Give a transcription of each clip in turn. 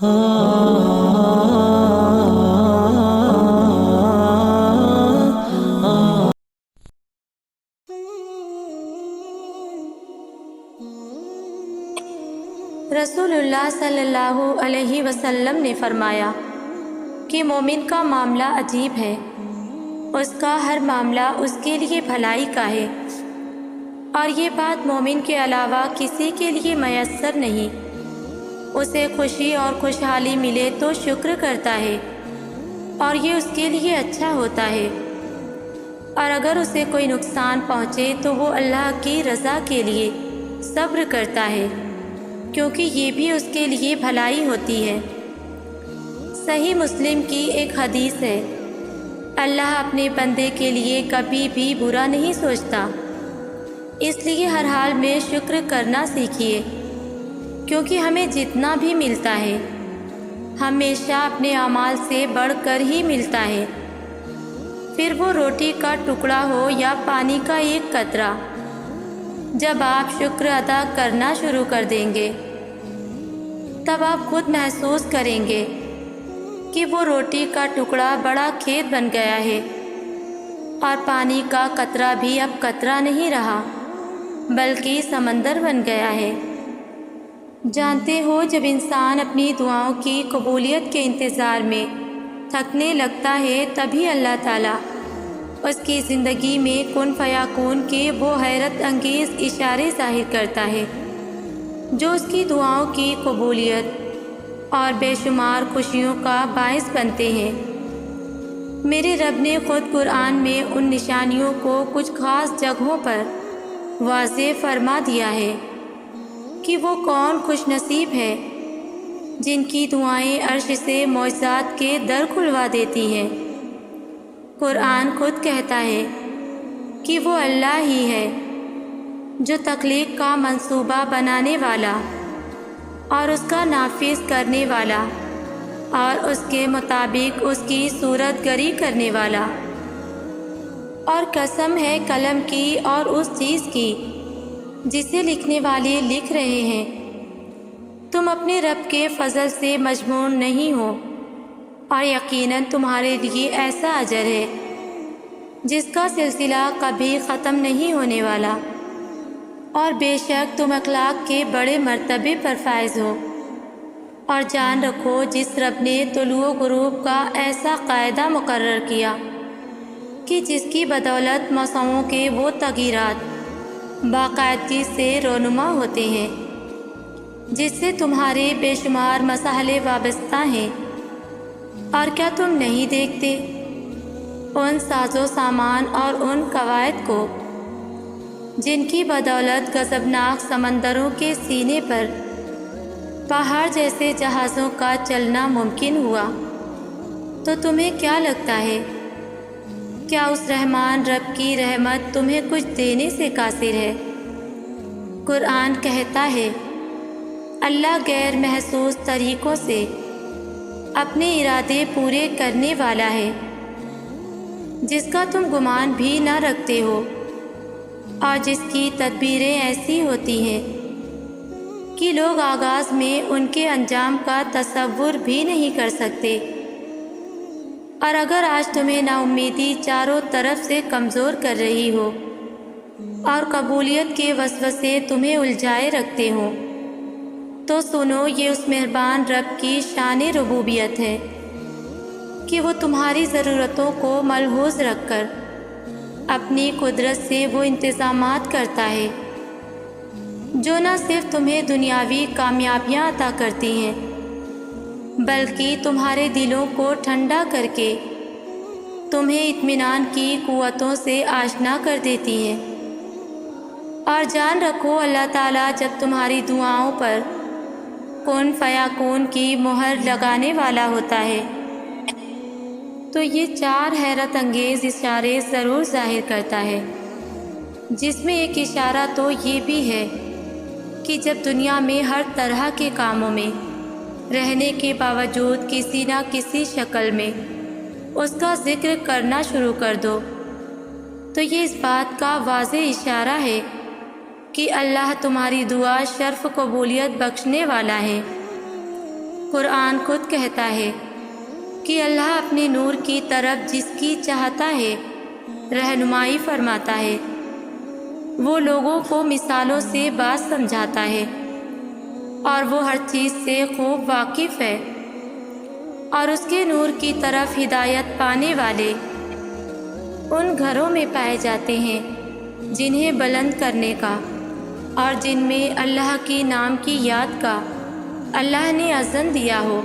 رسول اللہ صلی اللہ علیہ وسلم نے فرمایا کہ مومن کا معاملہ عجیب ہے، اس کا ہر معاملہ اس کے لیے بھلائی کا ہے، اور یہ بات مومن کے علاوہ کسی کے لیے میسر نہیں۔ اسے خوشی اور خوشحالی ملے تو شکر کرتا ہے اور یہ اس کے لیے اچھا ہوتا ہے، اور اگر اسے کوئی نقصان پہنچے تو وہ اللہ کی رضا کے لیے صبر کرتا ہے، کیونکہ یہ بھی اس کے لیے بھلائی ہوتی ہے۔ صحیح مسلم کی ایک حدیث ہے، اللہ اپنے بندے کے لیے کبھی بھی برا نہیں سوچتا، اس لیے ہر حال میں شکر کرنا سیکھیے، کیونکہ ہمیں جتنا بھی ملتا ہے ہمیشہ اپنے اعمال سے بڑھ کر ہی ملتا ہے، پھر وہ روٹی کا ٹکڑا ہو یا پانی کا ایک قطرہ۔ جب آپ شکر ادا کرنا شروع کر دیں گے تب آپ خود محسوس کریں گے کہ وہ روٹی کا ٹکڑا بڑا کھیت بن گیا ہے، اور پانی کا قطرہ بھی اب قطرہ نہیں رہا بلکہ سمندر بن گیا ہے۔ جانتے ہو، جب انسان اپنی دعاؤں کی قبولیت کے انتظار میں تھکنے لگتا ہے تبھی اللہ تعالیٰ اس کی زندگی میں کن فیکون کے وہ حیرت انگیز اشارے ظاہر کرتا ہے جو اس کی دعاؤں کی قبولیت اور بے شمار خوشیوں کا باعث بنتے ہیں۔ میرے رب نے خود قرآن میں ان نشانیوں کو کچھ خاص جگہوں پر واضح فرما دیا ہے کہ وہ کون خوش نصیب ہے جن کی دعائیں عرش سے معجزات کے در کھلوا دیتی ہیں۔ قرآن خود کہتا ہے کہ وہ اللہ ہی ہے جو تخلیق کا منصوبہ بنانے والا اور اس کا نافذ کرنے والا اور اس کے مطابق اس کی صورت گری کرنے والا۔ اور قسم ہے قلم کی اور اس چیز کی جسے لکھنے والے لکھ رہے ہیں، تم اپنے رب کے فضل سے مجنون نہیں ہو، اور یقیناً تمہارے لیے ایسا اجر ہے جس کا سلسلہ کبھی ختم نہیں ہونے والا، اور بے شک تم اخلاق کے بڑے مرتبے پر فائز ہو۔ اور جان رکھو، جس رب نے طلوع و غروب کا ایسا قاعدہ مقرر کیا کہ جس کی بدولت موسموں کے وہ تغیرات باقاعدگی سے رونما ہوتے ہیں جس سے تمہارے بے شمار مسائل وابستہ ہیں، اور کیا تم نہیں دیکھتے ان ساز و سامان اور ان قواعد کو جن کی بدولت غضبناک سمندروں کے سینے پر پہاڑ جیسے جہازوں کا چلنا ممکن ہوا؟ تو تمہیں کیا لگتا ہے، کیا اس رحمان رب کی رحمت تمہیں کچھ دینے سے قاصر ہے؟ قرآن کہتا ہے، اللہ غیر محسوس طریقوں سے اپنے ارادے پورے کرنے والا ہے جس کا تم گمان بھی نہ رکھتے ہو، اور جس کی تدبیریں ایسی ہوتی ہیں کہ لوگ آغاز میں ان کے انجام کا تصور بھی نہیں کر سکتے۔ اور اگر آج تمہیں نا امیدی چاروں طرف سے کمزور کر رہی ہو اور قبولیت کے وسوسے تمہیں الجھائے رکھتے ہوں، تو سنو، یہ اس مہربان رب کی شان ربوبیت ہے کہ وہ تمہاری ضرورتوں کو ملحوظ رکھ کر اپنی قدرت سے وہ انتظامات کرتا ہے جو نہ صرف تمہیں دنیاوی کامیابیاں عطا کرتی ہیں بلکہ تمہارے دلوں کو ٹھنڈا کر کے تمہیں اطمینان کی قوتوں سے آشنا کر دیتی ہیں۔ اور جان رکھو، اللہ تعالیٰ جب تمہاری دعاؤں پر کن فیکون کی مہر لگانے والا ہوتا ہے تو یہ 4 حیرت انگیز اشارے ضرور ظاہر کرتا ہے، جس میں ایک اشارہ تو یہ بھی ہے کہ جب دنیا میں ہر طرح کے کاموں میں رہنے کے باوجود کسی نہ کسی شکل میں اس کا ذکر کرنا شروع کر دو، تو یہ اس بات کا واضح اشارہ ہے کہ اللہ تمہاری دعا شرف قبولیت بخشنے والا ہے۔ قرآن خود کہتا ہے کہ اللہ اپنے نور کی طرف جس کی چاہتا ہے رہنمائی فرماتا ہے، وہ لوگوں کو مثالوں سے بات سمجھاتا ہے اور وہ ہر چیز سے خوب واقف ہے، اور اس کے نور کی طرف ہدایت پانے والے ان گھروں میں پائے جاتے ہیں جنہیں بلند کرنے کا اور جن میں اللہ کی نام کی یاد کا اللہ نے اذن دیا ہو،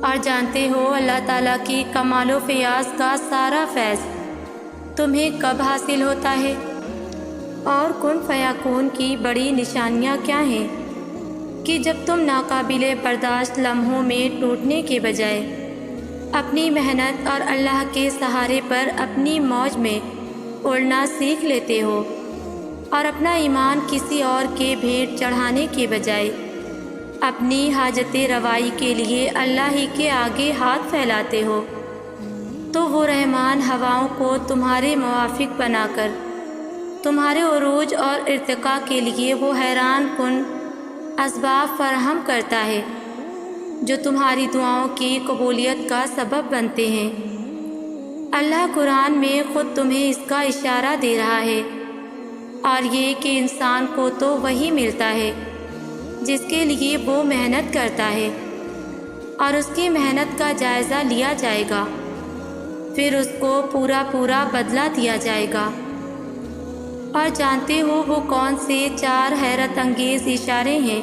اور جانتے ہو اللہ تعالیٰ کی کمال و فیاض کا سارا فیض تمہیں کب حاصل ہوتا ہے، اور کن فیکون کی بڑی نشانیاں کیا ہیں کہ جب تم ناقابل برداشت لمحوں میں ٹوٹنے کے بجائے اپنی محنت اور اللہ کے سہارے پر اپنی موج میں اڑنا سیکھ لیتے ہو، اور اپنا ایمان کسی اور کے بھیٹ چڑھانے کے بجائے اپنی حاجت روائی کے لیے اللہ ہی کے آگے ہاتھ پھیلاتے ہو، تو وہ رحمان ہواؤں کو تمہارے موافق بنا کر تمہارے عروج اور ارتقاء کے لیے وہ حیران کن اسباب فراہم کرتا ہے جو تمہاری دعاؤں کی قبولیت کا سبب بنتے ہیں۔ اللہ قرآن میں خود تمہیں اس کا اشارہ دے رہا ہے، اور یہ کہ انسان کو تو وہی ملتا ہے جس کے لیے وہ محنت کرتا ہے، اور اس کی محنت کا جائزہ لیا جائے گا، پھر اس کو پورا بدلہ دیا جائے گا۔ اور جانتے ہو وہ کون سے 4 حیرت انگیز اشارے ہیں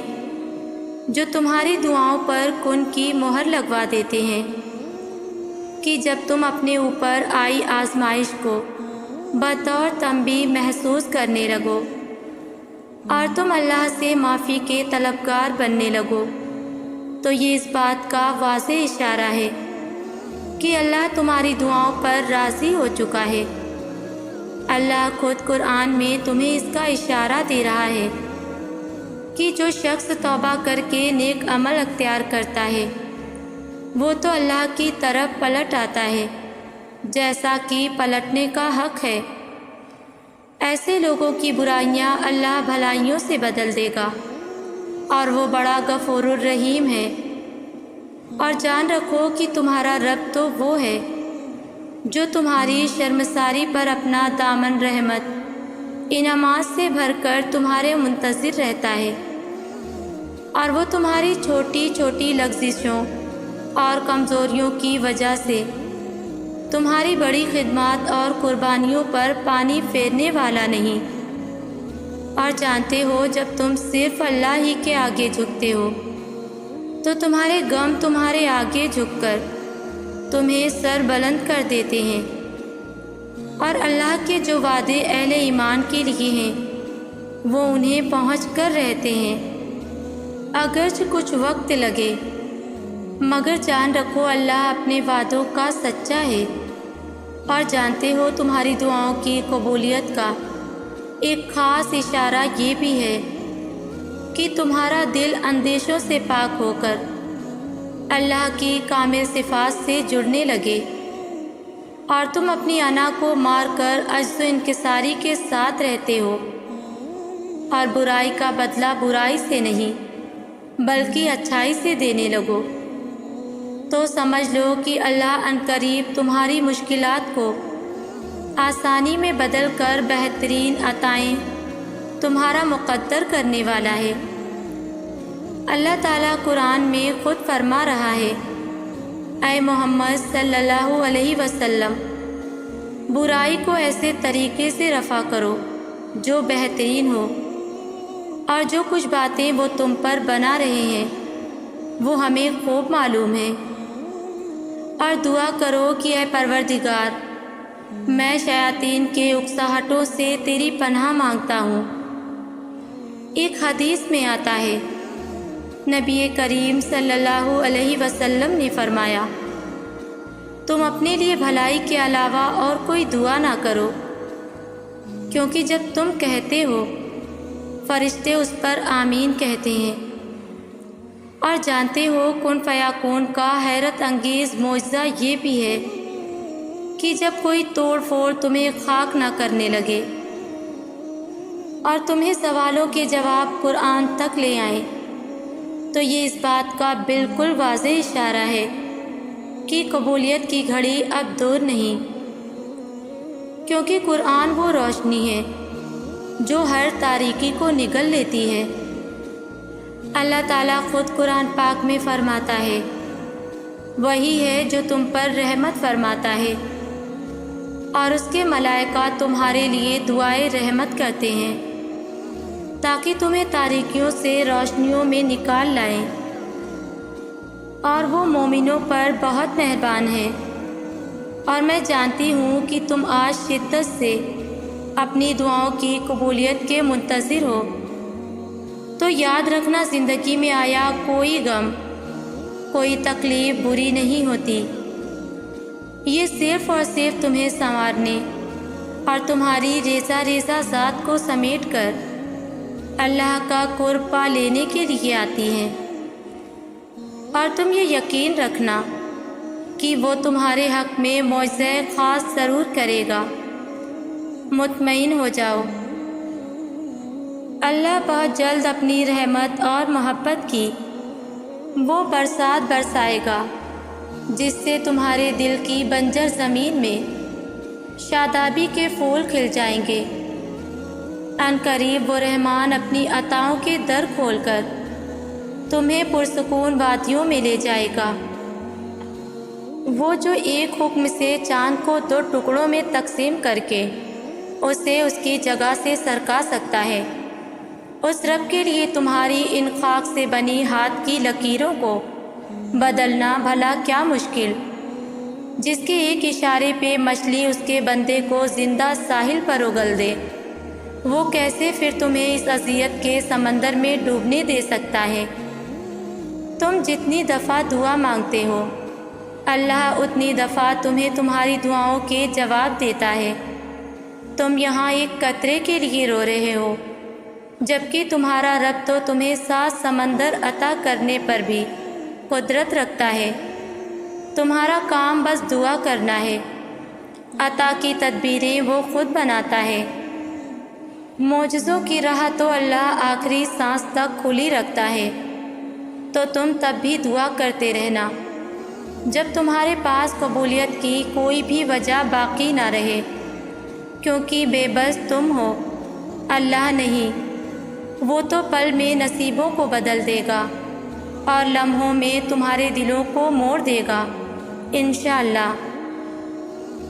جو تمہاری دعاؤں پر کن کی مہر لگوا دیتے ہیں کہ جب تم اپنے اوپر آئی آزمائش کو بطور تنبیہ محسوس کرنے لگو اور تم اللہ سے معافی کے طلبگار بننے لگو، تو یہ اس بات کا واضح اشارہ ہے کہ اللہ تمہاری دعاؤں پر راضی ہو چکا ہے۔ اللہ خود قرآن میں تمہیں اس کا اشارہ دے رہا ہے کہ جو شخص توبہ کر کے نیک عمل اختیار کرتا ہے وہ تو اللہ کی طرف پلٹ آتا ہے جیسا کہ پلٹنے کا حق ہے۔ ایسے لوگوں کی برائیاں اللہ بھلائیوں سے بدل دے گا، اور وہ بڑا غفور الرحیم ہے۔ اور جان رکھو کہ تمہارا رب تو وہ ہے جو تمہاری شرمساری پر اپنا دامن رحمت انعامات سے بھر کر تمہارے منتظر رہتا ہے، اور وہ تمہاری چھوٹی چھوٹی لغزشوں اور کمزوریوں کی وجہ سے تمہاری بڑی خدمات اور قربانیوں پر پانی پھیرنے والا نہیں۔ اور جانتے ہو جب تم صرف اللہ ہی کے آگے جھکتے ہو تو تمہارے غم تمہارے آگے جھک کر تمہیں سر بلند کر دیتے ہیں، اور اللہ کے جو وعدے اہل ایمان کے لیے ہیں وہ انہیں پہنچ کر رہتے ہیں، اگرچہ کچھ وقت لگے، مگر جان رکھو اللہ اپنے وعدوں کا سچا ہے۔ اور جانتے ہو تمہاری دعاؤں کی قبولیت کا ایک خاص اشارہ یہ بھی ہے کہ تمہارا دل اندیشوں سے پاک ہو کر اللہ کی کامل صفات سے جڑنے لگے، اور تم اپنی انا کو مار کر عجز و انکساری کے ساتھ رہتے ہو، اور برائی کا بدلہ برائی سے نہیں بلکہ اچھائی سے دینے لگو، تو سمجھ لو کہ اللہ عنقریب تمہاری مشکلات کو آسانی میں بدل کر بہترین عطائیں تمہارا مقدر کرنے والا ہے۔ اللہ تعالیٰ قرآن میں خود فرما رہا ہے، اے محمد صلی اللہ علیہ وسلم، برائی کو ایسے طریقے سے رفع کرو جو بہترین ہو، اور جو کچھ باتیں وہ تم پر بنا رہے ہیں وہ ہمیں خوب معلوم ہے، اور دعا کرو کہ اے پروردگار، میں شیاطین کے اکساہٹوں سے تیری پناہ مانگتا ہوں۔ ایک حدیث میں آتا ہے، نبی کریم صلی اللہ علیہ وسلم نے فرمایا، تم اپنے لیے بھلائی کے علاوہ اور کوئی دعا نہ کرو، کیونکہ جب تم کہتے ہو فرشتے اس پر آمین کہتے ہیں۔ اور جانتے ہو کن فیکون کا حیرت انگیز معجزہ یہ بھی ہے کہ جب کوئی توڑ پھوڑ تمہیں خاک نہ کرنے لگے اور تمہیں سوالوں کے جواب قرآن تک لے آئیں، تو یہ اس بات کا بالکل واضح اشارہ ہے کہ قبولیت کی گھڑی اب دور نہیں، کیونکہ قرآن وہ روشنی ہے جو ہر تاریکی کو نگل لیتی ہے۔ اللہ تعالیٰ خود قرآن پاک میں فرماتا ہے، وہی ہے جو تم پر رحمت فرماتا ہے، اور اس کے ملائکہ تمہارے لیے دعائے رحمت کرتے ہیں تاکہ تمہیں تاریکیوں سے روشنیوں میں نکال لائیں، اور وہ مومنوں پر بہت مہربان ہے۔ اور میں جانتی ہوں کہ تم آج شدت سے اپنی دعاؤں کی قبولیت کے منتظر ہو، تو یاد رکھنا زندگی میں آیا کوئی غم، کوئی تکلیف بری نہیں ہوتی، یہ صرف اور صرف تمہیں سنوارنے اور تمہاری ریزہ ریزہ ذات کو سمیٹ کر اللہ کا قرب پا لینے کے لیے آتی ہیں۔ اور تم یہ یقین رکھنا کہ وہ تمہارے حق میں معجزہ خاص ضرور کرے گا، مطمئن ہو جاؤ۔ اللہ بہت جلد اپنی رحمت اور محبت کی وہ برسات برسائے گا جس سے تمہارے دل کی بنجر زمین میں شادابی کے پھول کھل جائیں گے۔ ان قریب وہ رحمان اپنی عطاؤں کے در کھول کر تمہیں پرسکون وادیوں میں لے جائے گا۔ وہ جو ایک حکم سے چاند کو 2 ٹکڑوں میں تقسیم کر کے اسے اس کی جگہ سے سرکا سکتا ہے، اس رب کے لیے تمہاری ان خاک سے بنی ہاتھ کی لکیروں کو بدلنا بھلا کیا مشکل، جس کے ایک اشارے پہ مچھلی اس کے بندے کو زندہ ساحل پر اگل دے، وہ کیسے پھر تمہیں اس اذیت کے سمندر میں ڈوبنے دے سکتا ہے؟ تم جتنی دفعہ دعا مانگتے ہو، اللہ اتنی دفعہ تمہیں تمہاری دعاؤں کے جواب دیتا ہے۔ تم یہاں ایک قطرے کے لیے رو رہے ہو، جبکہ تمہارا رب تو تمہیں 7 سمندر عطا کرنے پر بھی قدرت رکھتا ہے۔ تمہارا کام بس دعا کرنا ہے، عطا کی تدبیریں وہ خود بناتا ہے۔ معجزوں کی راہ تو اللہ آخری سانس تک کھلی رکھتا ہے، تو تم تب بھی دعا کرتے رہنا جب تمہارے پاس قبولیت کی کوئی بھی وجہ باقی نہ رہے، کیونکہ بے بس تم ہو، اللہ نہیں۔ وہ تو پل میں نصیبوں کو بدل دے گا اور لمحوں میں تمہارے دلوں کو موڑ دے گا انشاءاللہ۔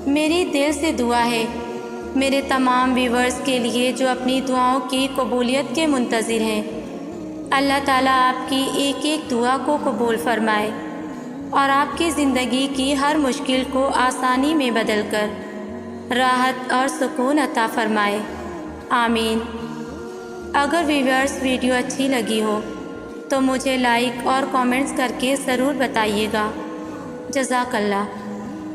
میری دل سے دعا ہے میرے تمام ویورز کے لیے جو اپنی دعاؤں کی قبولیت کے منتظر ہیں، اللہ تعالیٰ آپ کی ایک ایک دعا کو قبول فرمائے اور آپ کی زندگی کی ہر مشکل کو آسانی میں بدل کر راحت اور سکون عطا فرمائے، آمین۔ اگر ویورز ویڈیو اچھی لگی ہو تو مجھے لائک اور کامنٹس کر کے ضرور بتائیے گا۔ جزاک اللہ۔